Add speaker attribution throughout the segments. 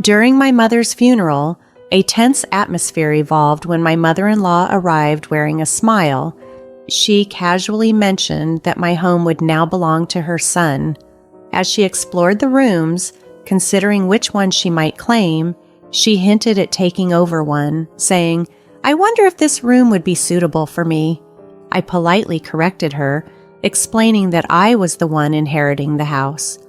Speaker 1: During my mother's funeral, a tense atmosphere evolved when my mother-in-law arrived wearing a smile. She casually mentioned that my home would now belong to her son. As she explored the rooms, considering which one she might claim, she hinted at taking over one, saying, "I wonder if this room would be suitable for me." I politely corrected her, explaining that I was the one inheriting the house.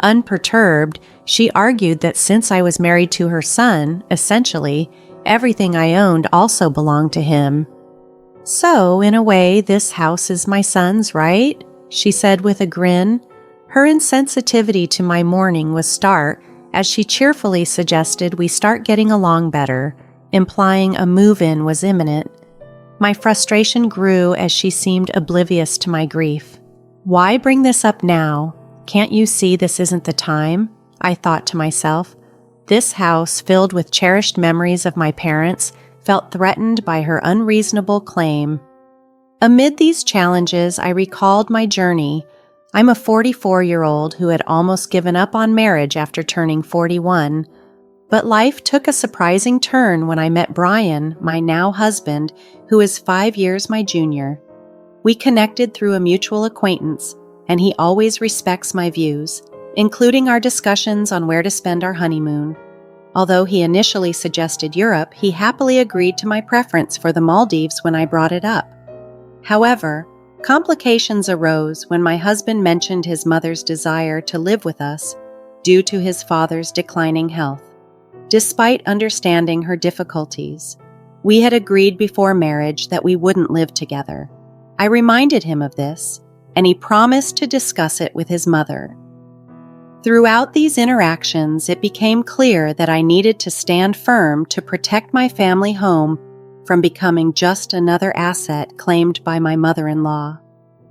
Speaker 1: Unperturbed, she argued that since I was married to her son, essentially, everything I owned also belonged to him. "So, in a way, this house is my son's, right?" she said with a grin. Her insensitivity to my mourning was stark, as she cheerfully suggested we start getting along better, implying a move-in was imminent. My frustration grew as she seemed oblivious to my grief. "Why bring this up now? Can't you see this isn't the time?" I thought to myself. This house, filled with cherished memories of my parents, felt threatened by her unreasonable claim. Amid these challenges, I recalled my journey. I'm a 44-year-old who had almost given up on marriage after turning 41. But life took a surprising turn when I met Brian, my now husband, who is 5 years my junior. We connected through a mutual acquaintance, and he always respects my views, including our discussions on where to spend our honeymoon. Although he initially suggested Europe, he happily agreed to my preference for the Maldives when I brought it up. However, complications arose when my husband mentioned his mother's desire to live with us due to his father's declining health. Despite understanding her difficulties, we had agreed before marriage that we wouldn't live together. I reminded him of this, and he promised to discuss it with his mother. Throughout these interactions, it became clear that I needed to stand firm to protect my family home from becoming just another asset claimed by my mother-in-law.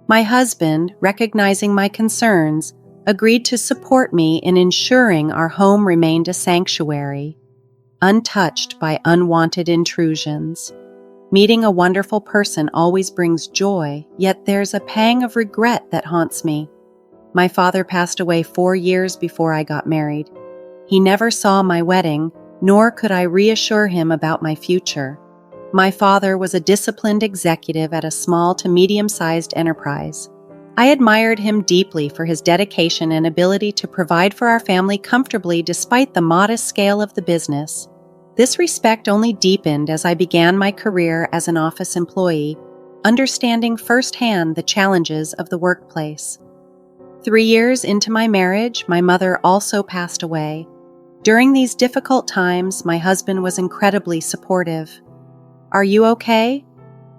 Speaker 1: My husband, recognizing my concerns, agreed to support me in ensuring our home remained a sanctuary, untouched by unwanted intrusions. Meeting a wonderful person always brings joy, yet there's a pang of regret that haunts me. My father passed away 4 years before I got married. He never saw my wedding, nor could I reassure him about my future. My father was a disciplined executive at a small to medium-sized enterprise. I admired him deeply for his dedication and ability to provide for our family comfortably despite the modest scale of the business. This respect only deepened as I began my career as an office employee, understanding firsthand the challenges of the workplace. 3 years into my marriage, my mother also passed away. During these difficult times, my husband was incredibly supportive. "Are you okay?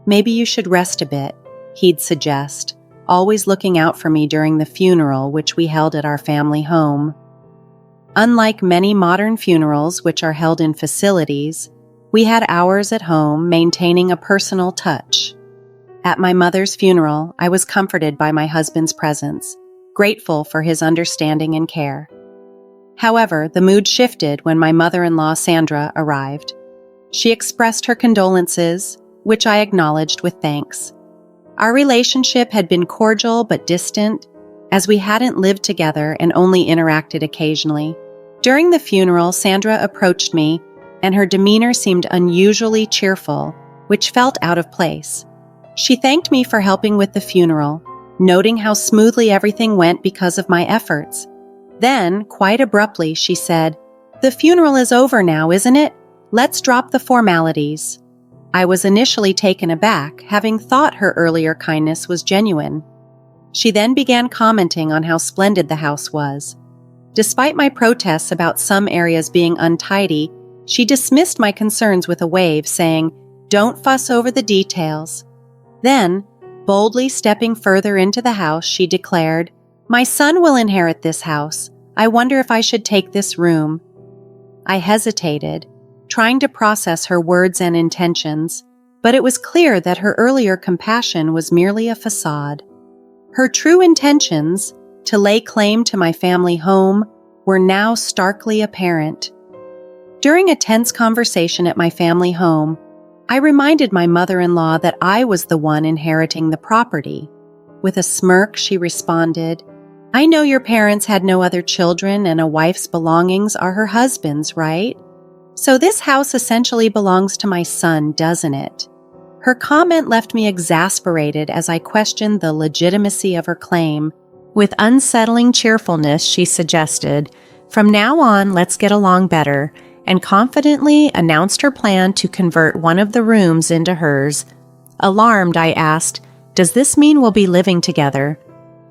Speaker 1: Maybe you should rest a bit," he'd suggest, always looking out for me during the funeral, which we held at our family home. Unlike many modern funerals, which are held in facilities, we had ours at home, maintaining a personal touch. At my mother's funeral, I was comforted by my husband's presence, grateful for his understanding and care. However, the mood shifted when my mother-in-law, Sandra, arrived. She expressed her condolences, which I acknowledged with thanks. Our relationship had been cordial but distant, as we hadn't lived together and only interacted occasionally. During the funeral, Sandra approached me, and her demeanor seemed unusually cheerful, which felt out of place. She thanked me for helping with the funeral, noting how smoothly everything went because of my efforts. Then, quite abruptly, she said, "The funeral is over now, isn't it? Let's drop the formalities." I was initially taken aback, having thought her earlier kindness was genuine. She then began commenting on how splendid the house was. Despite my protests about some areas being untidy, she dismissed my concerns with a wave, saying, "Don't fuss over the details." Then, boldly stepping further into the house, she declared, "My son will inherit this house. I wonder if I should take this room." I hesitated, trying to process her words and intentions, but it was clear that her earlier compassion was merely a facade. Her true intentions, to lay claim to my family home, were now starkly apparent. During a tense conversation at my family home, I reminded my mother-in-law that I was the one inheriting the property. With a smirk, she responded, I know your parents had no other children and a wife's belongings are her husband's, right? So this house essentially belongs to my son, doesn't it? Her comment left me exasperated as I questioned the legitimacy of her claim. With unsettling cheerfulness, she suggested, "From now on, let's get along better," and confidently announced her plan to convert one of the rooms into hers. Alarmed, I asked, "Does this mean we'll be living together?"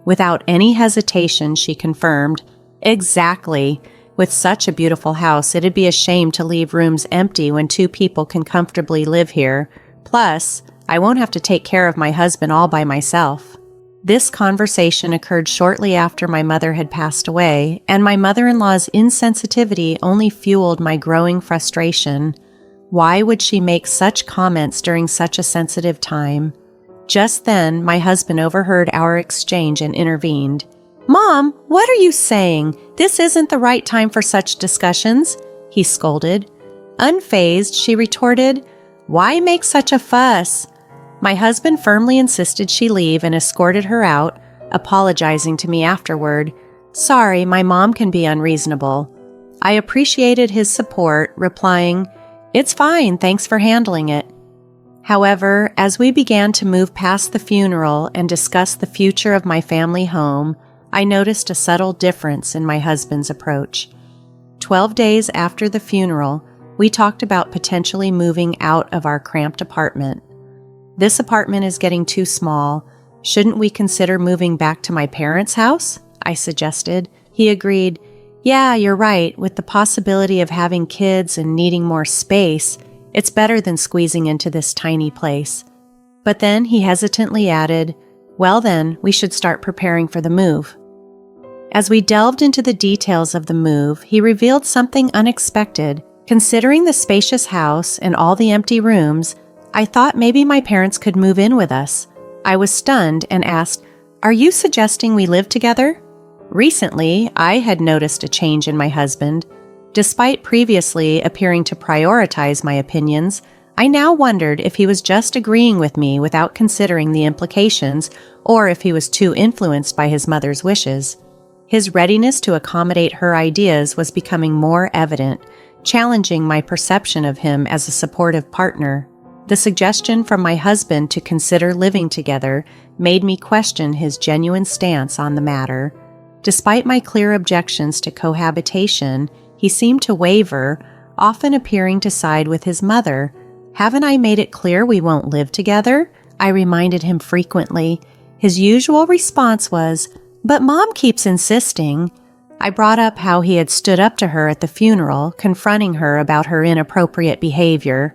Speaker 1: Without any hesitation, she confirmed, "Exactly. With such a beautiful house, it'd be a shame to leave rooms empty when two people can comfortably live here. Plus, I won't have to take care of my husband all by myself." This conversation occurred shortly after my mother had passed away, and my mother-in-law's insensitivity only fueled my growing frustration. Why would she make such comments during such a sensitive time? Just then, my husband overheard our exchange and intervened. "Mom, what are you saying? This isn't the right time for such discussions," he scolded. Unfazed, she retorted, "Why make such a fuss?" My husband firmly insisted she leave and escorted her out, apologizing to me afterward. "Sorry, my mom can be unreasonable." I appreciated his support, replying, "It's fine, thanks for handling it." However, as we began to move past the funeral and discuss the future of my family home, I noticed a subtle difference in my husband's approach. 12 days after the funeral, we talked about potentially moving out of our cramped apartment. "This apartment is getting too small. Shouldn't we consider moving back to my parents' house?" I suggested. He agreed, "Yeah, you're right. With the possibility of having kids and needing more space, it's better than squeezing into this tiny place." But then he hesitantly added, "Well then, we should start preparing for the move." As we delved into the details of the move, he revealed something unexpected. Considering the spacious house and all the empty rooms, I thought maybe my parents could move in with us. I was stunned and asked, "Are you suggesting we live together?" Recently, I had noticed a change in my husband. Despite previously appearing to prioritize my opinions, I now wondered if he was just agreeing with me without considering the implications, or if he was too influenced by his mother's wishes. His readiness to accommodate her ideas was becoming more evident, challenging my perception of him as a supportive partner. The suggestion from my husband to consider living together made me question his genuine stance on the matter. Despite my clear objections to cohabitation, he seemed to waver, often appearing to side with his mother. "Haven't I made it clear we won't live together?" I reminded him frequently. His usual response was, "But Mom keeps insisting." I brought up how he had stood up to her at the funeral, confronting her about her inappropriate behavior.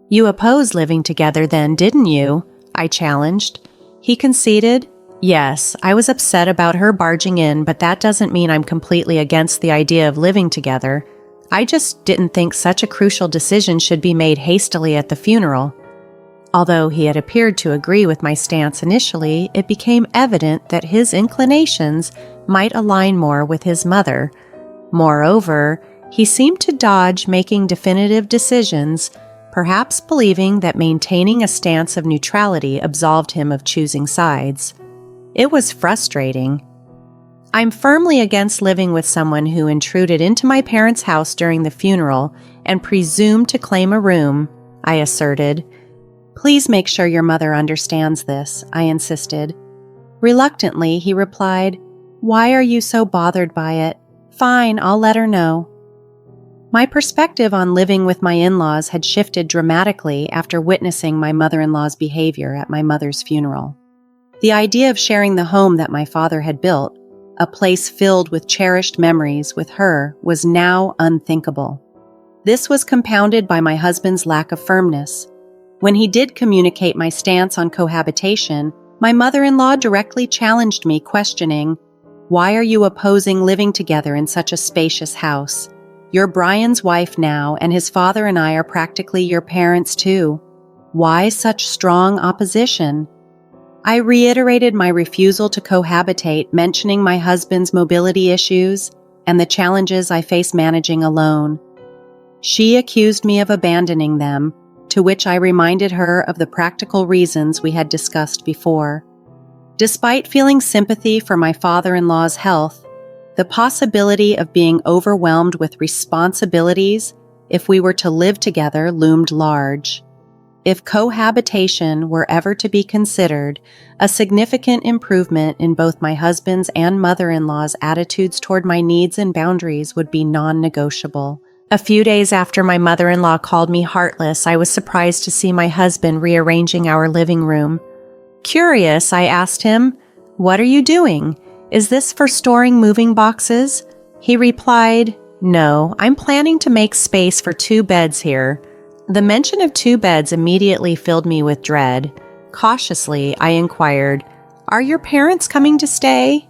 Speaker 1: "You opposed living together then, didn't you?" I challenged. He conceded, "Yes, I was upset about her barging in, but that doesn't mean I'm completely against the idea of living together. I just didn't think such a crucial decision should be made hastily at the funeral." Although he had appeared to agree with my stance initially, it became evident that his inclinations might align more with his mother. Moreover, he seemed to dodge making definitive decisions, perhaps believing that maintaining a stance of neutrality absolved him of choosing sides. It was frustrating. "I'm firmly against living with someone who intruded into my parents' house during the funeral and presumed to claim a room," I asserted. "Please make sure your mother understands this," I insisted. Reluctantly, he replied, "Why are you so bothered by it? Fine, I'll let her know." My perspective on living with my in-laws had shifted dramatically after witnessing my mother-in-law's behavior at my mother's funeral. The idea of sharing the home that my father had built, a place filled with cherished memories with her, was now unthinkable. This was compounded by my husband's lack of firmness. When he did communicate my stance on cohabitation, my mother-in-law directly challenged me, questioning, "Why are you opposing living together in such a spacious house? You're Brian's wife now, and his father and I are practically your parents too. Why such strong opposition?" I reiterated my refusal to cohabitate, mentioning my husband's mobility issues and the challenges I face managing alone. She accused me of abandoning them, to which I reminded her of the practical reasons we had discussed before. Despite feeling sympathy for my father-in-law's health, the possibility of being overwhelmed with responsibilities if we were to live together loomed large. If cohabitation were ever to be considered, a significant improvement in both my husband's and mother-in-law's attitudes toward my needs and boundaries would be non-negotiable. A few days after my mother-in-law called me heartless, I was surprised to see my husband rearranging our living room. Curious, I asked him, "What are you doing? Is this for storing moving boxes?" He replied, "No, I'm planning to make space for 2 beds here." The mention of 2 beds immediately filled me with dread. Cautiously, I inquired, "Are your parents coming to stay?"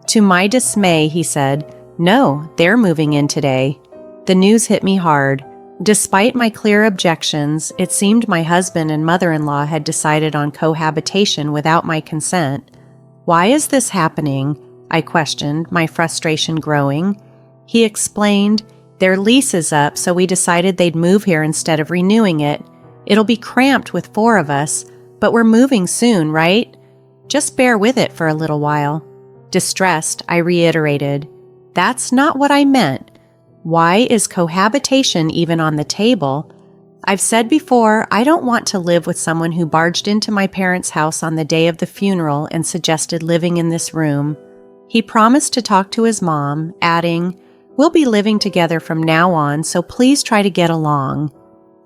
Speaker 1: To my dismay, he said, "No, they're moving in today." The news hit me hard. Despite my clear objections, it seemed my husband and mother-in-law had decided on cohabitation without my consent. "Why is this happening?" I questioned, my frustration growing. He explained, "Their lease is up, so we decided they'd move here instead of renewing it. It'll be cramped with 4 of us, but we're moving soon, right? Just bear with it for a little while." Distressed, I reiterated, "That's not what I meant. Why is cohabitation even on the table? I've said before, I don't want to live with someone who barged into my parents' house on the day of the funeral and suggested living in this room." He promised to talk to his mom, adding, "We'll be living together from now on, so please try to get along."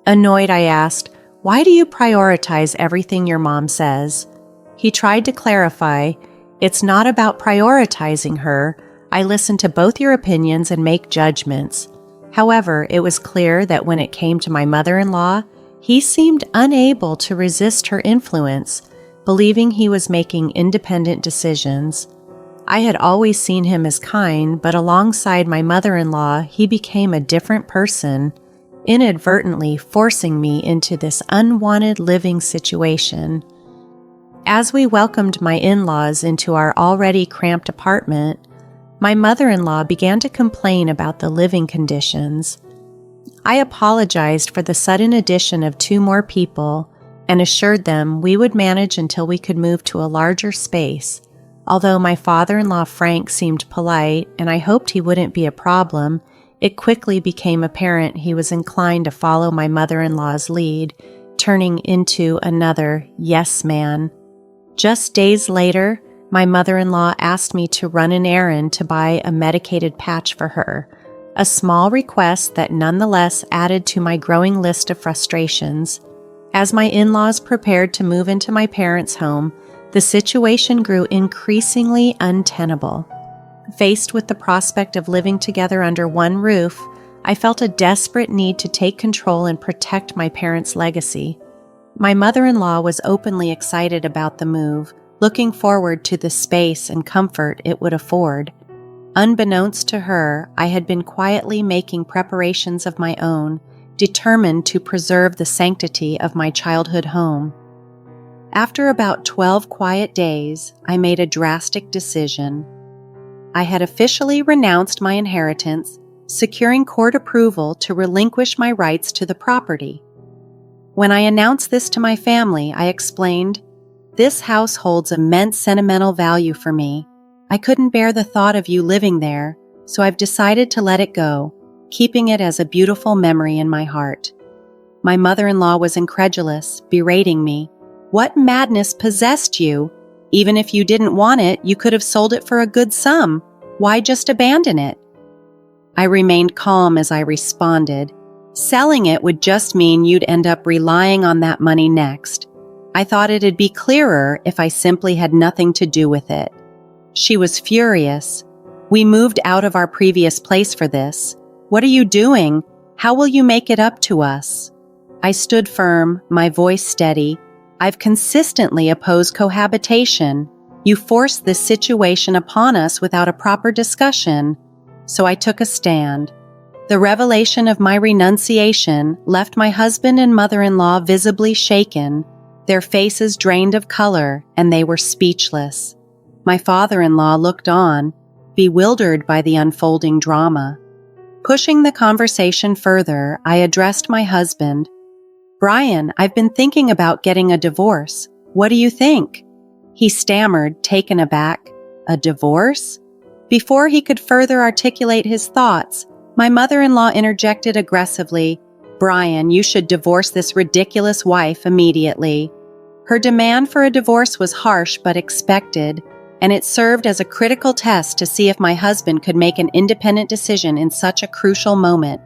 Speaker 1: Annoyed, I asked, "Why do you prioritize everything your mom says?" He tried to clarify, "It's not about prioritizing her. I listen to both your opinions and make judgments." However, it was clear that when it came to my mother-in-law, he seemed unable to resist her influence, believing he was making independent decisions. I had always seen him as kind, but alongside my mother-in-law, he became a different person, inadvertently forcing me into this unwanted living situation. As we welcomed my in-laws into our already cramped apartment, my mother-in-law began to complain about the living conditions. I apologized for the sudden addition of 2 more people and assured them we would manage until we could move to a larger space. Although my father-in-law Frank seemed polite and I hoped he wouldn't be a problem, it quickly became apparent he was inclined to follow my mother-in-law's lead, turning into another yes man. Just days later, my mother-in-law asked me to run an errand to buy a medicated patch for her, a small request that nonetheless added to my growing list of frustrations. As my in-laws prepared to move into my parents' home, the situation grew increasingly untenable. Faced with the prospect of living together under one roof, I felt a desperate need to take control and protect my parents' legacy. My mother-in-law was openly excited about the move, looking forward to the space and comfort it would afford. Unbeknownst to her, I had been quietly making preparations of my own, determined to preserve the sanctity of my childhood home. After about 12 quiet days, I made a drastic decision. I had officially renounced my inheritance, securing court approval to relinquish my rights to the property. When I announced this to my family, I explained, "This house holds immense sentimental value for me. I couldn't bear the thought of you living there, so I've decided to let it go, keeping it as a beautiful memory in my heart." My mother-in-law was incredulous, berating me. "What madness possessed you? Even if you didn't want it, you could have sold it for a good sum. Why just abandon it?" I remained calm as I responded, "Selling it would just mean you'd end up relying on that money next. I thought it'd be clearer if I simply had nothing to do with it." She was furious. "We moved out of our previous place for this. What are you doing? How will you make it up to us?" I stood firm, my voice steady. "I've consistently opposed cohabitation. You forced this situation upon us without a proper discussion." So I took a stand. The revelation of my renunciation left my husband and mother-in-law visibly shaken, their faces drained of color, and they were speechless. My father-in-law looked on, bewildered by the unfolding drama. Pushing the conversation further, I addressed my husband. "Brian, I've been thinking about getting a divorce. What do you think?" He stammered, taken aback. A divorce? Before he could further articulate his thoughts, my mother-in-law interjected aggressively, "Brian, you should divorce this ridiculous wife immediately." Her demand for a divorce was harsh but expected, and it served as a critical test to see if my husband could make an independent decision in such a crucial moment.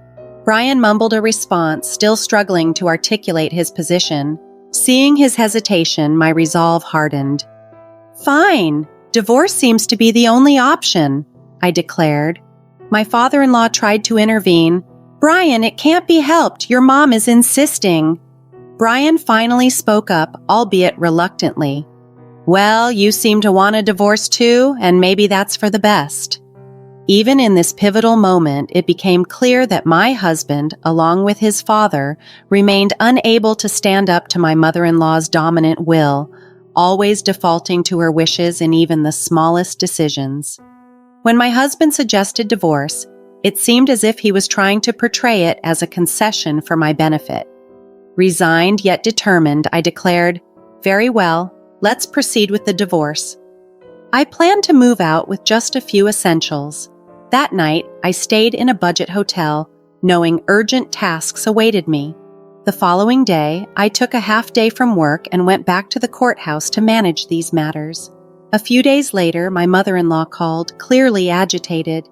Speaker 1: Brian mumbled a response, still struggling to articulate his position. Seeing his hesitation, my resolve hardened. "Fine. Divorce seems to be the only option," I declared. My father-in-law tried to intervene. "Brian, it can't be helped. Your mom is insisting." Brian finally spoke up, albeit reluctantly. "Well, you seem to want a divorce too, and maybe that's for the best." Even in this pivotal moment, it became clear that my husband, along with his father, remained unable to stand up to my mother-in-law's dominant will, always defaulting to her wishes in even the smallest decisions. When my husband suggested divorce, it seemed as if he was trying to portray it as a concession for my benefit. Resigned yet determined, I declared, "Very well, let's proceed with the divorce." I planned to move out with just a few essentials. That night, I stayed in a budget hotel, knowing urgent tasks awaited me. The following day, I took a half day from work and went back to the courthouse to manage these matters. A few days later, my mother-in-law called, clearly agitated.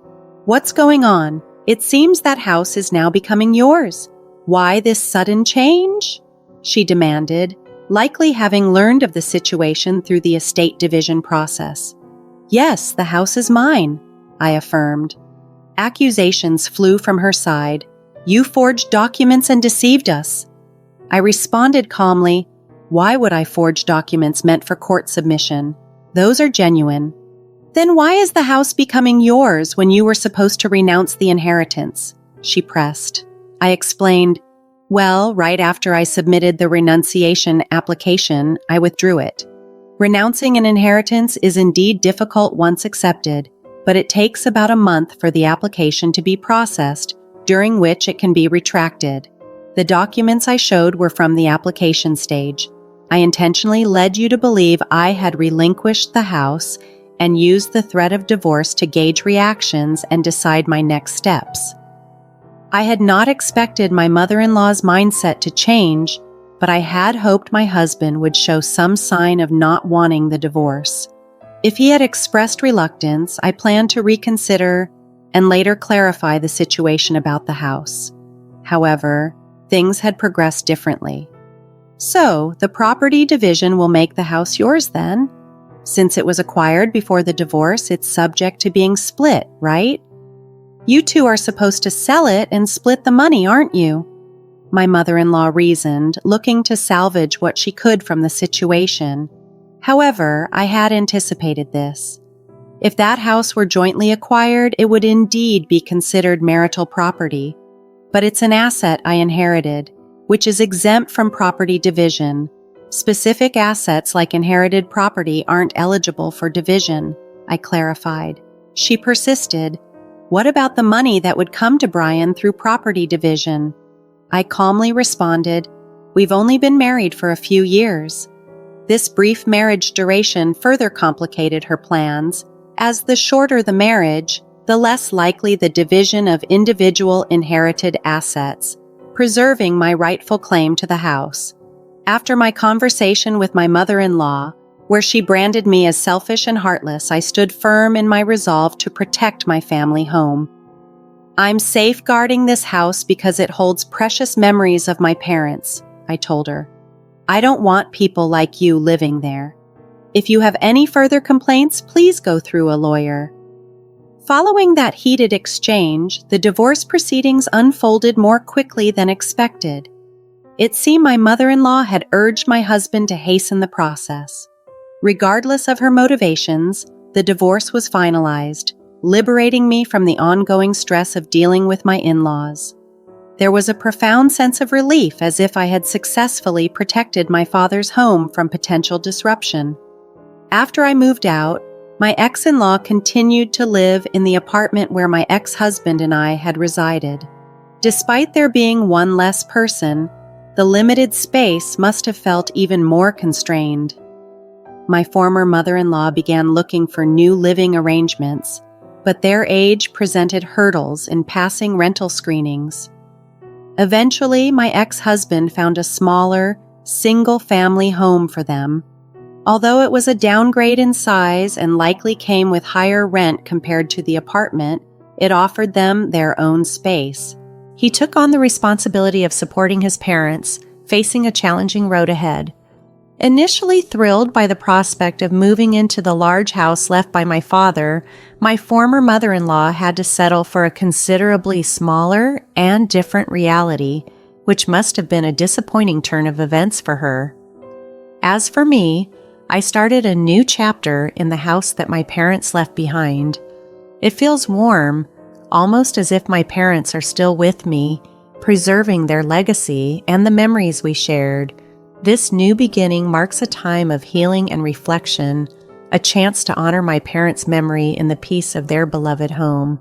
Speaker 1: "What's going on? It seems that house is now becoming yours. Why this sudden change?" she demanded, likely having learned of the situation through the estate division process. "Yes, the house is mine," I affirmed. Accusations flew from her side. "You forged documents and deceived us." I responded calmly, "Why would I forge documents meant for court submission? Those are genuine." "Then why is the house becoming yours when you were supposed to renounce the inheritance?" she pressed. I explained, "Well, right after I submitted the renunciation application, I withdrew it. Renouncing an inheritance is indeed difficult once accepted, but it takes about a month for the application to be processed, during which it can be retracted. The documents I showed were from the application stage. I intentionally led you to believe I had relinquished the house and used the threat of divorce to gauge reactions and decide my next steps. I had not expected my mother-in-law's mindset to change, but I had hoped my husband would show some sign of not wanting the divorce. If he had expressed reluctance, I planned to reconsider and later clarify the situation about the house. However, things had progressed differently. "So, the property division will make the house yours then? Since it was acquired before the divorce, it's subject to being split, right? You two are supposed to sell it and split the money, aren't you?" My mother-in-law reasoned, looking to salvage what she could from the situation. However, I had anticipated this. If that house were jointly acquired, it would indeed be considered marital property. But it's an asset I inherited, which is exempt from property division. Specific assets like inherited property aren't eligible for division, I clarified. She persisted. "What about the money that would come to Brian through property division?" I calmly responded, "We've only been married for a few years." This brief marriage duration further complicated her plans, as the shorter the marriage, the less likely the division of individual inherited assets, preserving my rightful claim to the house. After my conversation with my mother-in-law, where she branded me as selfish and heartless, I stood firm in my resolve to protect my family home. "I'm safeguarding this house because it holds precious memories of my parents," I told her. "I don't want people like you living there. If you have any further complaints, please go through a lawyer." Following that heated exchange, the divorce proceedings unfolded more quickly than expected. It seemed my mother-in-law had urged my husband to hasten the process. Regardless of her motivations, the divorce was finalized, liberating me from the ongoing stress of dealing with my in-laws. There was a profound sense of relief, as if I had successfully protected my father's home from potential disruption. After I moved out, my ex-in-law continued to live in the apartment where my ex-husband and I had resided. Despite there being one less person, the limited space must have felt even more constrained. My former mother-in-law began looking for new living arrangements, but their age presented hurdles in passing rental screenings. Eventually, my ex-husband found a smaller, single-family home for them. Although it was a downgrade in size and likely came with higher rent compared to the apartment, it offered them their own space. He took on the responsibility of supporting his parents, facing a challenging road ahead. Initially thrilled by the prospect of moving into the large house left by my father, my former mother-in-law had to settle for a considerably smaller and different reality, which must have been a disappointing turn of events for her. As for me, I started a new chapter in the house that my parents left behind. It feels warm, almost as if my parents are still with me, preserving their legacy and the memories we shared. This new beginning marks a time of healing and reflection, a chance to honor my parents' memory in the peace of their beloved home.